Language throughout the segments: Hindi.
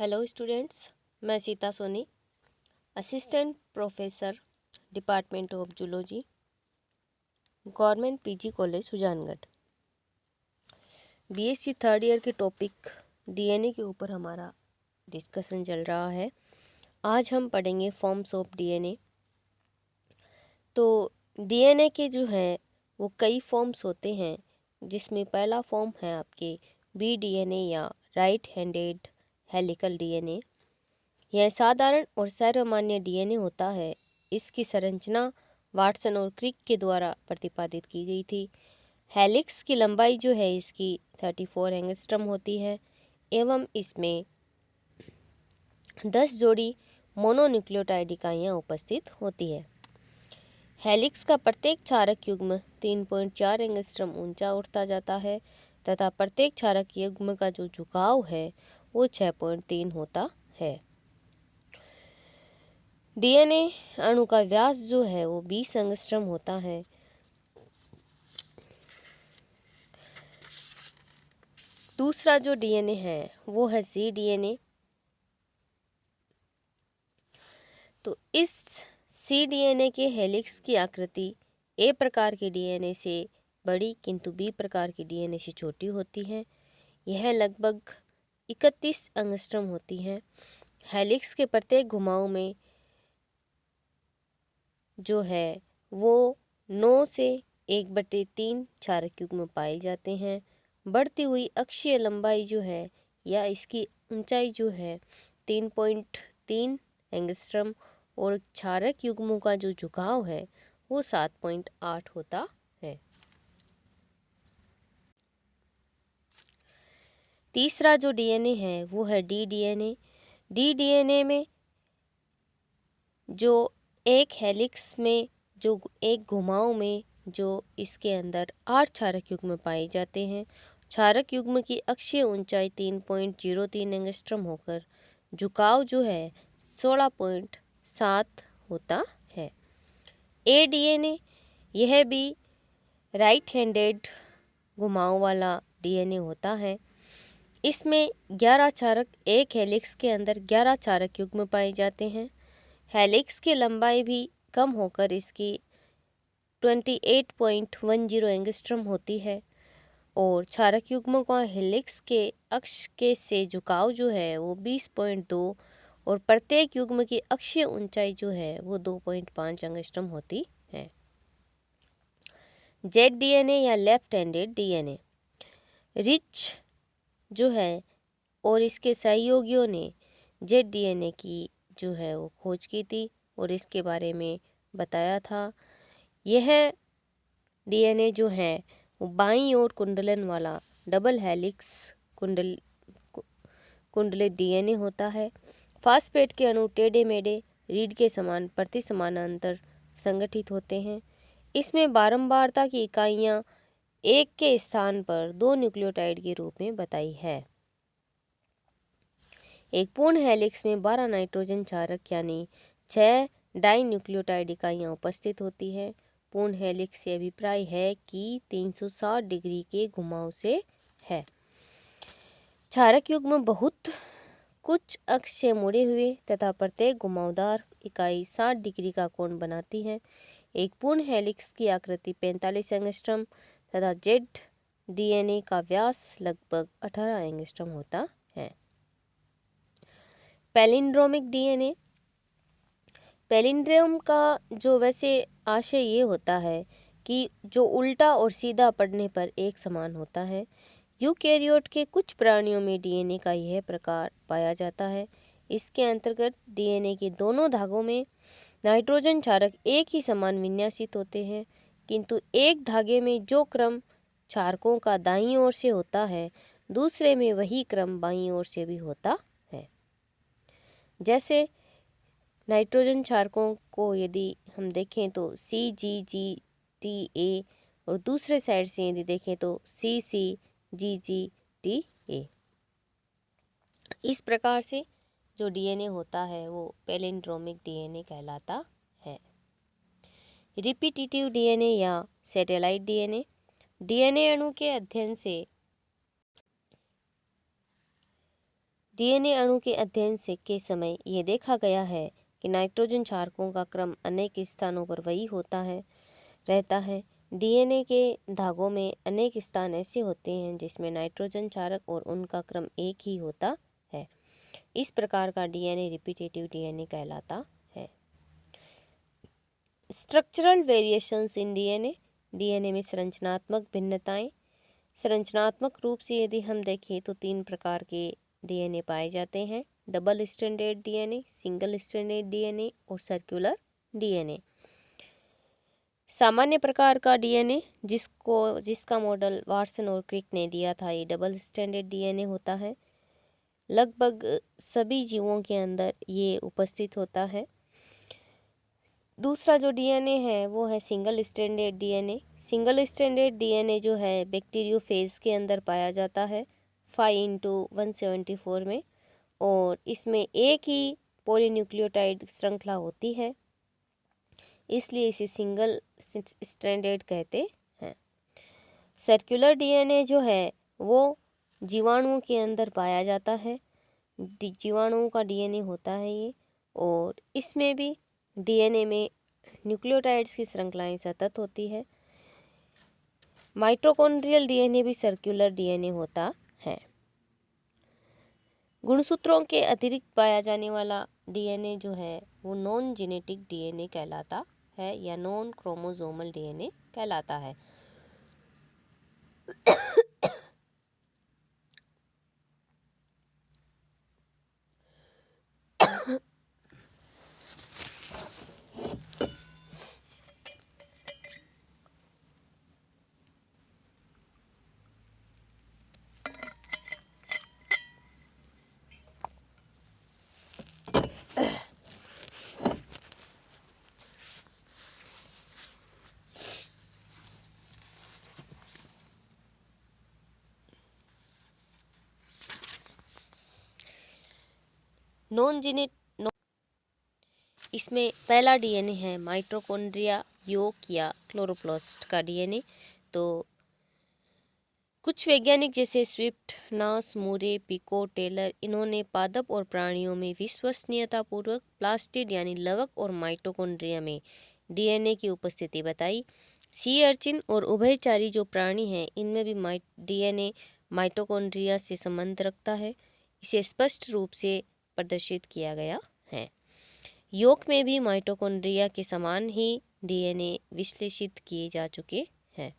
हेलो स्टूडेंट्स, मैं Sita Soni, assistant professor department of zoology, government PG college Sujangarh. BSc third year के टॉपिक डीएनए के ऊपर हमारा डिस्कशन चल रहा है। आज हम पढ़ेंगे फॉर्म्स ऑफ डीएनए। तो डीएनए के जो है वो कई फॉर्म्स होते हैं, जिसमें पहला फॉर्म है आपके बी डीएनए या राइट हैंडेड हेलिकल डीएनए। यह साधारण और सर्वमान्य डीएनए होता है। इसकी संरचना वाटसन और क्रिक के द्वारा प्रतिपादित की गई थी। हेलिक्स की लंबाई जो है इसकी 34 एंगस्ट्रम होती है एवं इसमें 10 जोड़ी मोनोन्यूक्लियोटाइड इकाइयाँ उपस्थित होती है। हेलिक्स का प्रत्येक क्षारक युग्म 3.4 एंगस्ट्रम ऊंचा उठता जाता है तथा प्रत्येक क्षारक युग्म का जो झुकाव है वो 6.3 होता है। डीएनए अणु का व्यास जो है वो 20 एंगस्ट्रम होता है। दूसरा जो डीएनए है वो है सी डीएनए। तो इस सी डीएनए के हेलिक्स की आकृति ए प्रकार के डीएनए से बड़ी किंतु बी प्रकार के डीएनए से छोटी होती है। यह लगभग 31 एंगस्ट्रम होती है। हेलिक्स के प्रत्येक घुमाव में जो है वो 9 से 1/3 क्षारक युग्म पाए जाते हैं। बढ़ती हुई अक्षीय लंबाई जो है या इसकी ऊंचाई जो है 3.3 एंगस्ट्रम और क्षारक युग्मों का जो झुकाव है वो 7.8 होता है। तीसरा जो डीएनए है वो है डी डीएनए। डी डीएनए में जो एक हेलिक्स में जो एक घुमाव में जो इसके अंदर 8 क्षारक युग्म पाए जाते हैं। क्षारक युग्म की अक्षीय ऊंचाई 3.03 एंगस्ट्रम होकर झुकाव जो है 16.7 होता है। ए डीएनए यह भी राइट हैंडेड घुमाव वाला डीएनए होता है। इसमें 11 क्षारक एक हेलिक्स के अंदर 11 क्षारक युग्म पाए जाते हैं। हेलिक्स की लंबाई भी कम होकर इसकी 28.10 एंगस्ट्रम होती है और क्षारक युग्म का हेलिक्स के अक्ष के से झुकाव जो है वो 20.2 और प्रत्येक युग्म की अक्षीय ऊंचाई जो है वो 2.5 एंगस्ट्रम होती है। जेड डीएनए या लेफ्ट हैंडेड डीएनए। रिच जो है और इसके सहयोगियों ने जेड डीएनए की जो है वो खोज की थी और इसके बारे में बताया था। यह डीएनए जो है वो बाईं ओर कुंडलन वाला डबल हेलिक्स कुंडलित डीएनए होता है। फास्फेट के अणु टेढ़े मेढ़े रीढ़ के समान प्रति समानांतर संगठित होते हैं। इसमें बारंबारता की इकाइयाँ एक के स्थान पर 2 न्यूक्लियोटाइड के रूप में बताई है। एक पूर्ण हेलिक्स में 12 नाइट्रोजन क्षारक यानी 6 डाई न्यूक्लियोटाइड इकाइयाँ उपस्थित होती है। पूर्ण हेलिक्स से अभिप्राय है कि 360 डिग्री के घुमाव से है। क्षारक युग्म बहुत कुछ अक्ष से मुड़े हुए तथा प्रत्येक घुमावदार इकाई 60 डिग्री का कोण बनाती है। एक पूर्ण हेलिक्स की आकृति 45 एंगस्ट्रम तथा जेड डीएनए का व्यास लगभग 18 एंगस्ट्रम होता है। Palindromic DNA. पैलिंड्रोम का जो वैसे आशय ये होता है कि जो उल्टा और सीधा पढ़ने पर एक समान होता है। यूकैरियोट के कुछ प्राणियों में डीएनए का यह प्रकार पाया जाता है। इसके अंतर्गत डीएनए के दोनों धागों में नाइट्रोजन क्षारक एक ही समान विन्यासित होते हैं, किंतु एक धागे में जो क्रम क्षारकों का दाईं ओर से होता है दूसरे में वही क्रम बाईं ओर से भी होता है। जैसे नाइट्रोजन क्षारकों को यदि हम देखें तो CGGTA और दूसरे साइड से यदि देखें तो CCGGTA। इस प्रकार से जो डीएनए होता है वो पैलिंड्रोमिक डीएनए कहलाता है। रिपीटिटिव डीएनए या सैटेलाइट डीएनए। डीएनए अणु के अध्ययन से डीएनए अणु के अध्ययन से के समय ये देखा गया है कि नाइट्रोजन क्षारकों का क्रम अनेक स्थानों पर वही रहता है। डीएनए के धागों में अनेक स्थान ऐसे होते हैं जिसमें नाइट्रोजन क्षारक और उनका क्रम एक ही होता है। इस प्रकार का डीएनए रिपीटेटिव डीएनए कहलाता है। Structural variations in DNA, DNA में संरचनात्मक भिन्नताएं। संरचनात्मक रूप से यदि हम देखें तो 3 प्रकार के डीएनए पाए जाते हैं: double stranded DNA, single stranded DNA और सर्कुलर डीएनए। सामान्य प्रकार का डीएनए जिसका मॉडल वाटसन और क्रिक ने दिया था, ये डबल स्ट्रैंडेड डीएनए होता है। लगभग सभी जीवों के अंदर ये उपस्थित होता है। दूसरा जो डीएनए है वो है single stranded DNA. Single stranded DNA जो है बैक्टीरियोफेज के अंदर पाया जाता है 5x174 में, और इसमें एक ही पॉलीन्यूक्लियोटाइड श्रृंखला होती है, इसलिए इसे सिंगल स्ट्रैंडेड कहते हैं। सर्कुलर डीएनए जो है वो जीवाणुओं के अंदर पाया जाता है। जीवाणुओं का डीएनए होता है ये, और इसमें भी डीएनए में न्यूक्लियोटाइड्स की श्रृंखलाएं सतत होती है। माइटोकॉन्ड्रियल डीएनए भी सर्कुलर डीएनए होता है। गुणसूत्रों के अतिरिक्त पाया जाने वाला डीएनए जो है वो नॉन जेनेटिक डीएनए कहलाता है या नॉन क्रोमोसोमल डीएनए कहलाता है। नॉन जेनेट इसमें पहला डीएनए है माइटोकॉन्ड्रिया, यूक या क्लोरोप्लास्ट का डीएनए। तो कुछ वैज्ञानिक जैसे स्विफ्ट, नास, मूरे, पिको, टेलर, इन्होंने पादप और प्राणियों में विश्वसनीयता पूर्वक प्लास्टिड यानी लवक और माइटोकॉन्ड्रिया में डीएनए की उपस्थिति बताई। सी अर्चिन और उभयचारी जो प्राणी हैं इनमें भी डीएनए माइटोकॉन्ड्रिया से संबंध रखता है। इसे स्पष्ट रूप से प्रदर्शित किया गया है। योग में भी माइटोकॉन्ड्रिया के समान ही डीएनए विश्लेषित किए जा चुके हैं।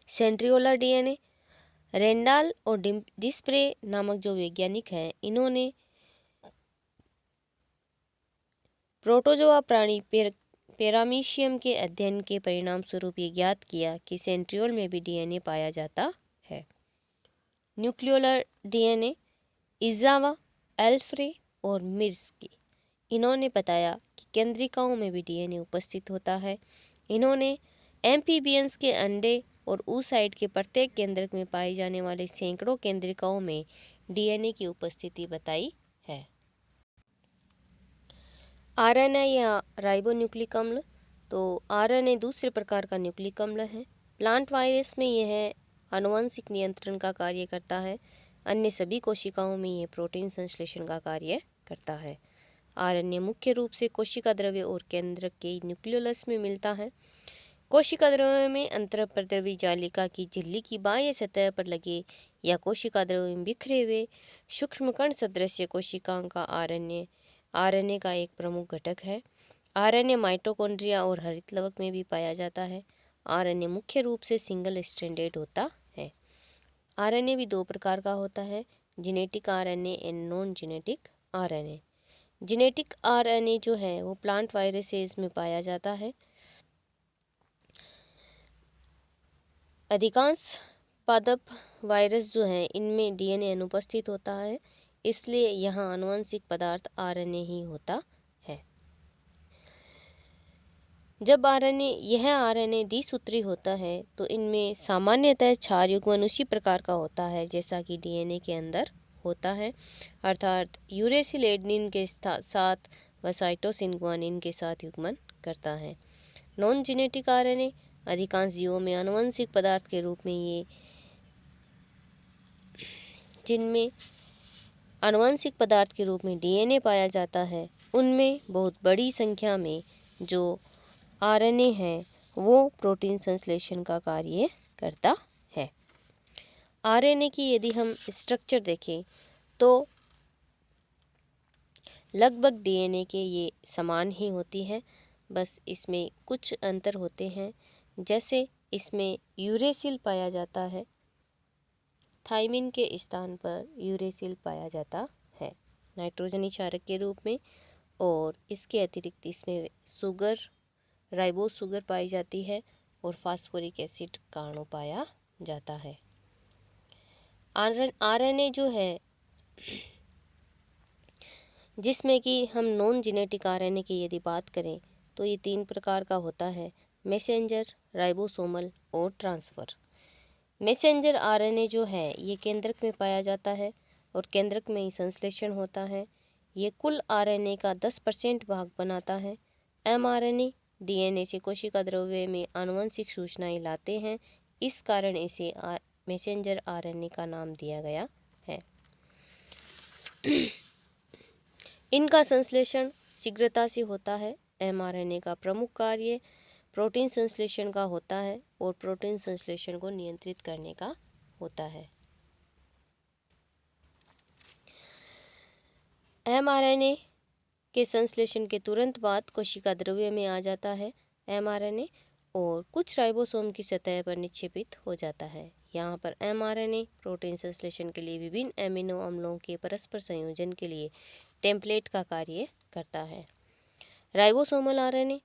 सेंट्रियोलर डीएनए, रेंडाल और डिस्प्रे नामक जो वैज्ञानिक हैं इन्होंने प्रोटोजोआ प्राणी पैरामीशियम के अध्ययन के परिणाम स्वरूप ये ज्ञात किया कि सेंट्रियोल में भी डीएनए पाया जाता है। न्यूक्लियोलर डीएनए, इजावा, एल्फ्रे और मिर्स्की, इन्होंने बताया कि केंद्रिकाओं में भी डीएनए उपस्थित होता है। इन्होंने एम्फीबियंस के अंडे और oocyte के प्रत्येक केंद्रक में पाए जाने वाले सैकड़ों केंद्रिकाओं में डीएनए की उपस्थिति बताई है। आरएनए या राइबोन्यूक्लिक अम्ल, तो आरएनए दूसरे प्रकार का न्यूक्लिक अम्ल है। प्लांट वायरस में यह आनुवंशिक नियंत्रण का कार्य करता है। अन्य सभी कोशिकाओं में यह प्रोटीन संश्लेषण का कार्य करता है। आरएनए मुख्य रूप से कोशिका द्रव्य और केंद्रक के न्यूक्लियोलस में मिलता है। कोशिका द्रव्य में अंतःप्रद्रवी जालिका की झिल्ली की बाह्य सतह पर लगे या कोशिका द्रव्य में बिखरे हुए सूक्ष्म कण सदृश कोशिकाओं का आरएनए का एक प्रमुख घटक है। आरएनए माइटोकॉन्ड्रिया और हरित लवक में भी पाया जाता है। आरएनए मुख्य रूप से सिंगल स्ट्रैंडेड होता है। आरएनए भी 2 प्रकार का होता है, genetic RNA and non genetic RNA. Genetic RNA जो है वो प्लांट वायरसेस में पाया जाता है। अधिकांश पादप वायरस जो हैं इनमें डीएनए अनुपस्थित होता है, इसलिए यहाँ आनुवंशिक पदार्थ आरएनए ही होता है। जब यह आरएनए द्विसूत्री होता है तो इनमें सामान्यतः क्षार युग्मन उसी प्रकार का होता है जैसा कि डीएनए के अंदर होता है, अर्थात यूरेसिल एडेनिन के साथ व साइटोसिन ग्वानिन के साथ युग्मन करता है। नॉन जेनेटिक आरएनए अधिकांश जीवों में आनुवंशिक पदार्थ के रूप में जिनमें आनुवंशिक पदार्थ के रूप में डीएनए पाया जाता है, उनमें बहुत बड़ी संख्या में जो आरएनए है वो प्रोटीन संश्लेषण का कार्य करता है। आरएनए की यदि हम स्ट्रक्चर देखें तो लगभग डीएनए के ये समान ही होती है, बस इसमें कुछ अंतर होते हैं। जैसे इसमें यूरेसिल पाया जाता है, थाइमिन के स्थान पर यूरेसिल पाया जाता है नाइट्रोजनी क्षारक के रूप में, और इसके अतिरिक्त इसमें शुगर, राइबोस शुगर पाई जाती है और फास्फोरिक एसिड का अणु पाया जाता है। आरएनए जो है जिसमें कि हम नॉन जेनेटिक आरएनए की यदि बात करें तो ये 3 प्रकार का होता है, मैसेंजर, राइबोसोमल और ट्रांसफ़र। मैसेंजर आरएनए जो है ये केंद्रक में पाया जाता है और केंद्रक में ही संश्लेषण होता है। ये कुल आरएनए का 10% भाग बनाता है। एमआरएनए डीएनए से कोशिका द्रव्य में आनुवंशिक सूचनाएं लाते हैं, इस कारण इसे मैसेंजर आरएनए का नाम दिया गया है। इनका संश्लेषण शीघ्रता से होता है। एमआरएनए का प्रमुख कार्य प्रोटीन संश्लेषण का होता है और प्रोटीन संश्लेषण को नियंत्रित करने का होता है। एमआरएनए के संश्लेषण के तुरंत बाद कोशिका द्रव्य में आ जाता है एमआरएनए और कुछ राइबोसोम की सतह पर निक्षेपित हो जाता है। यहाँ पर एमआरएनए प्रोटीन संश्लेषण के लिए विभिन्न एमिनो अम्लों के परस्पर संयोजन के लिए टेम्पलेट का कार्य करता है। राइबोसोमल आरएनए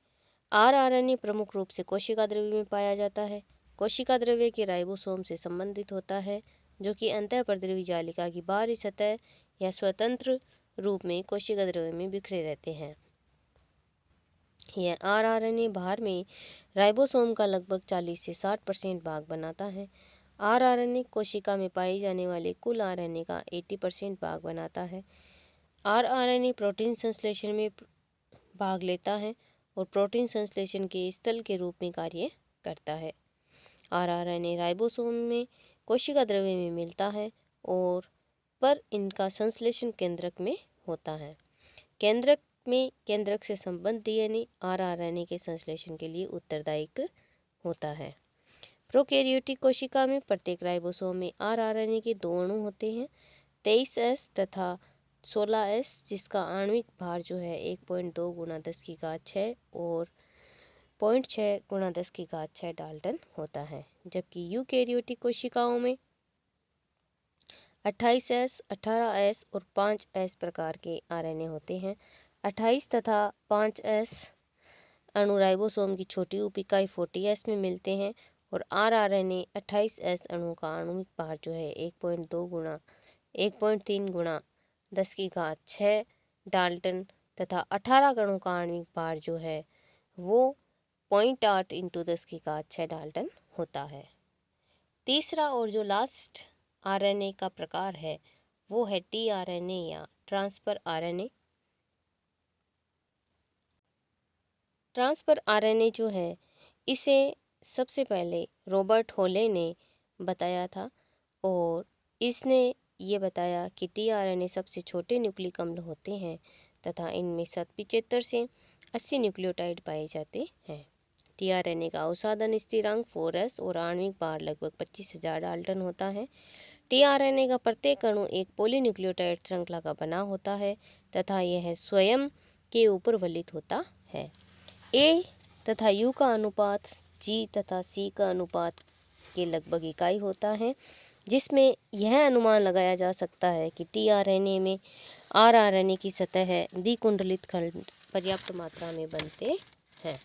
आरआरएनए प्रमुख रूप से कोशिका द्रव्य में पाया जाता है। कोशिका द्रव्य के राइबोसोम से संबंधित होता है, जो कि अंतःपरद्रवी जालिका की बाहरी सतह या स्वतंत्र रूप में कोशिका द्रव्य में बिखरे रहते हैं। यह आरआरएनए बाहर में राइबोसोम का लगभग 40 से 60% भाग बनाता है। आरआरएनए कोशिका में पाए जाने वाले कुल आरएनए का 80% भाग बनाता है। आरआरएनए प्रोटीन संश्लेषण में भाग लेता है और प्रोटीन संश्लेषण के स्थल के रूप में कार्य करता है। आरआरएनए राइबोसोम में कोशिका द्रव्य में मिलता है और पर इनका संश्लेषण केंद्रक में होता है। केंद्रक में केंद्रक से संबद्ध डीएनए आरआरएनए के संश्लेषण के लिए उत्तरदायी होता है। प्रोकैरियोटिक कोशिका में प्रत्येक राइबोसोम में आरआरएनए के 2 अणु होते हैं, 23S तथा 16S, जिसका आणविक भार जो है 1.2 × 10⁶ और 0.6 × 10⁶ डाल्टन होता है। जबकि यूकैरियोटिक कोशिकाओं में 28S, 18S और 5S प्रकार के आरएनए होते हैं। 28 तथा 5S अणु राइबोसोम की छोटी उप-इकाई 40S में मिलते हैं और आरआरएनए 28S अणु का आणविक भार जो है 1.3 × 10⁶ डाल्टन तथा 18 अणु का आणविक भार जो है वो 0.8 × 10⁶ डाल्टन होता है। तीसरा और जो लास्ट आरएनए का प्रकार है वो है टीआरएनए या ट्रांसफर आरएनए। ट्रांसफर आरएनए जो है इसे सबसे पहले रॉबर्ट होले ने बताया था और इसने ये बताया कि टीआरएनए सबसे छोटे न्यूक्लिक अम्ल होते हैं तथा इनमें 75 से 80 न्यूक्लियोटाइड पाए जाते हैं। टीआरएनए का अवसादन स्थिरांक 4S और आणविक भार लगभग 25,000 डाल्टन होता है। टीआरएनए का प्रत्येक अणु एक पॉलीन्यूक्लियोटाइड श्रृंखला का बना होता है तथा यह स्वयं के ऊपर वलित होता है। ए तथा यू का अनुपात जी तथा सी का अनुपात के लगभग इकाई होता है, जिसमें यह अनुमान लगाया जा सकता है कि टीआरएनए में आरआरएनए की सतह द्विकुंडलित खंड पर्याप्त मात्रा में बनते हैं।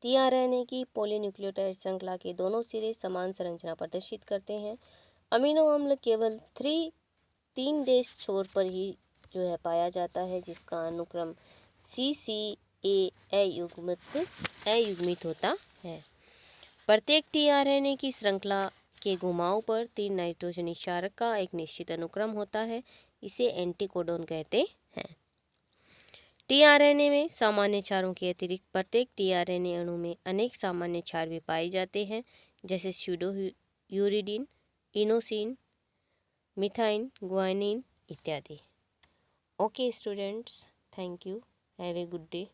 टीआरएनए की पॉलीन्यूक्लियोटाइड श्रृंखला के दोनों सिरे समान संरचना प्रदर्शित करते हैं। अमीनो अम्ल केवल 3 छोर पर ही जो है पाया जाता है, जिसका अनुक्रम CCA अयुग्मित होता है। प्रत्येक टीआरएनए की श्रृंखला के घुमाव पर 3 नाइट्रोजनी क्षारक का एक निश्चित अनुक्रम होता है, इसे एंटीकोडोन कहते हैं। टीआरएनए में सामान्य क्षारों के अतिरिक्त प्रत्येक टीआरएनए अणु में अनेक सामान्य क्षार भी पाए जाते हैं, जैसे स्यूडोयूरिडीन, इनोसिन, मिथाइन, गुआनिन इत्यादि। Okay students, thank you, have a good day.